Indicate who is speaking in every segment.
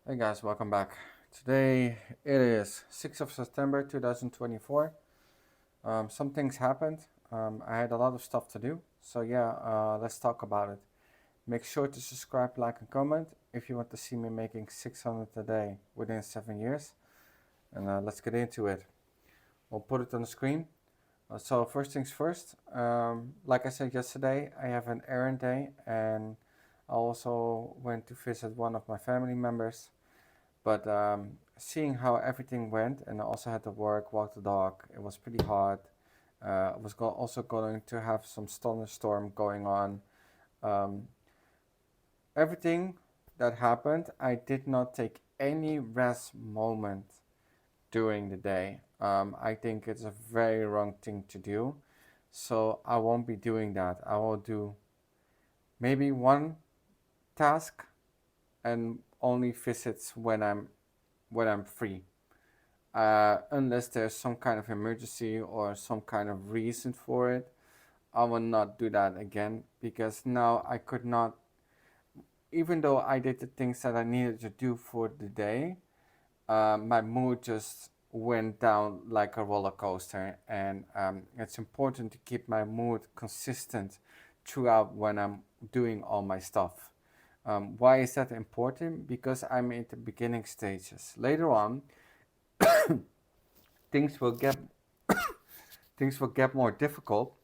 Speaker 1: Hey guys, welcome back. Today it is 6th of September 2024. Some things happened. I had a lot of stuff to do. So, let's talk about it. Make sure to subscribe, like, and comment if you want to see me making 600 a day within 7 years. And let's get into it. We'll put it on the screen. So, first things first, like I said yesterday, I have an errand day and I also went to visit one of my family members. But seeing how everything went, and I also had to work, walk the dog, it was pretty hard. I was also going to have some thunderstorm going on. Um, Everything that happened, I did not take any rest moment during the day. I think it's a very wrong thing to do. So I won't be doing that. I will do maybe one task and only visits when I'm free. Unless there's some kind of emergency or some kind of reason for it, I will not do that again because now I could not, even though I did the things that I needed to do for the day, my mood just went down like a roller coaster. And it's important to keep my mood consistent throughout when I'm doing all my stuff. Why is that important? Because I'm in the beginning stages. Later on, things will get things will get more difficult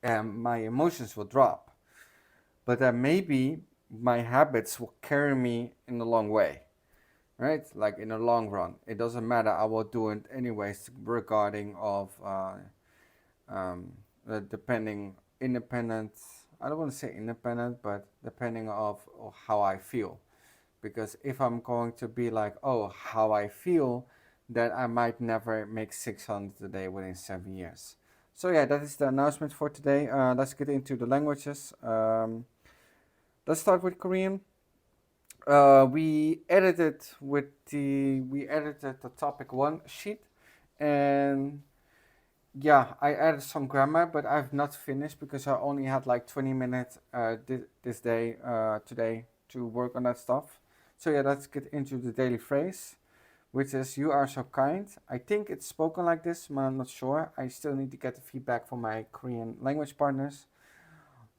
Speaker 1: and my emotions will drop. But then maybe my habits will carry me in the long way, right? Like in the long run, it doesn't matter. I will do it anyways, regarding of depending independent. I don't want to say independent, but depending of how I feel. Because if I'm going to be like, oh, how I feel, then I might never make 600 a day within 7 years. So yeah, that is the announcement for today. Let's get into the languages. Let's start with Korean. We edited the topic one sheet, and yeah, I added some grammar, but I've not finished because I only had like 20 minutes this day today to work on that stuff. So yeah, let's get into the daily phrase, which is "You are so kind." I think it's spoken like this, but I'm not sure. I still need to get the feedback from my Korean language partners.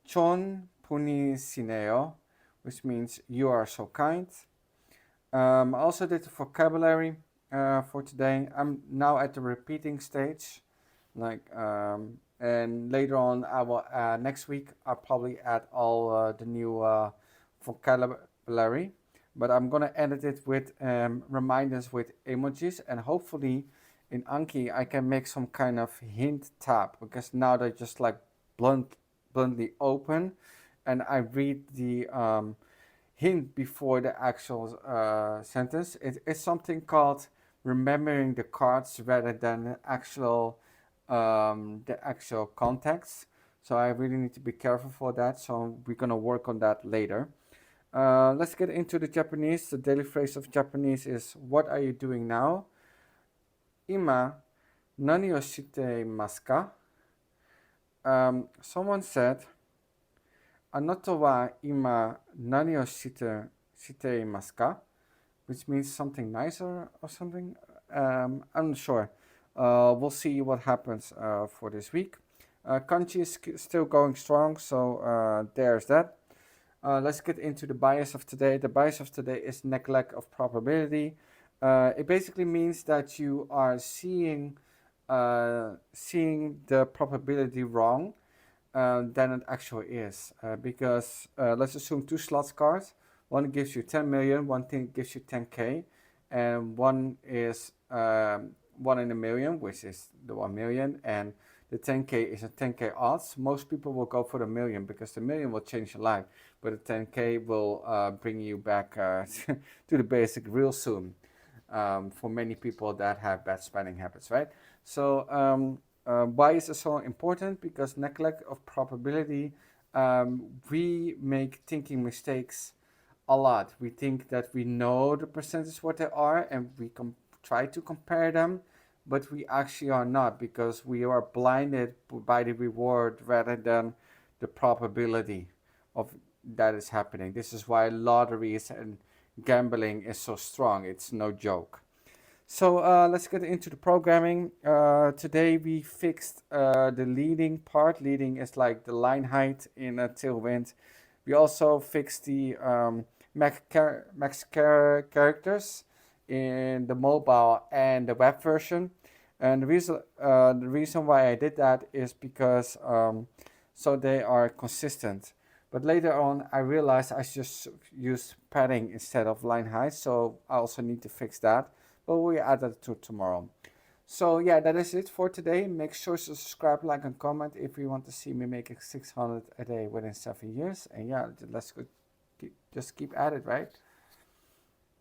Speaker 1: "좋은 분이시네요," which means "you are so kind." I also did the vocabulary for today. I'm now at the repeating stage, and later on, I will next week I'll probably add all the new vocabulary, but I'm gonna edit it with reminders with emojis, and hopefully in Anki I can make some kind of hint tab because now they're just like bluntly open, and I read the hint before the actual sentence. It's something called remembering the cards rather than the actual context. So I really need to be careful for that. So we're gonna work on that later. Let's get into the Japanese. The daily phrase of Japanese is "What are you doing now?" Ima nani o shite imasu ka? Someone said, "Anata wa ima nani o shite imasu ka?" Which means something nicer or something. I'm not sure. We'll see what happens for this week. Kanji is still going strong, so there's that. Let's get into the bias of today. The bias of today is neglect of probability. It basically means that you are seeing the probability wrong than it actually is. Because let's assume two slots cards. One gives you 10 million, one thing gives you 10k, and one is 1 in a million, which is the 1 million, and the 10k is a 10k odds. Most people will go for the million because the million will change your life, but the 10k will bring you back to the basic real soon. For many people that have bad spending habits, right? So why is this so important? Because neglect of probability, we make thinking mistakes a lot. We think that we know the percentage what they are, and we try to compare them, but we actually are not because we are blinded by the reward rather than the probability of that is happening. This is why lotteries and gambling is so strong. It's no joke. So let's get into the programming. Today we fixed the leading part. Leading is like the line height in a Tailwind. We also fixed the max characters in the mobile and the web version. And the reason why I did that is because so they are consistent. But later on, I realized I just used padding instead of line height, so I also need to fix that. But we add that to tomorrow. So yeah, that is it for today. Make sure to subscribe, like, and comment if you want to see me making 600 a day within 7 years. And yeah, let's go, just keep at it, right?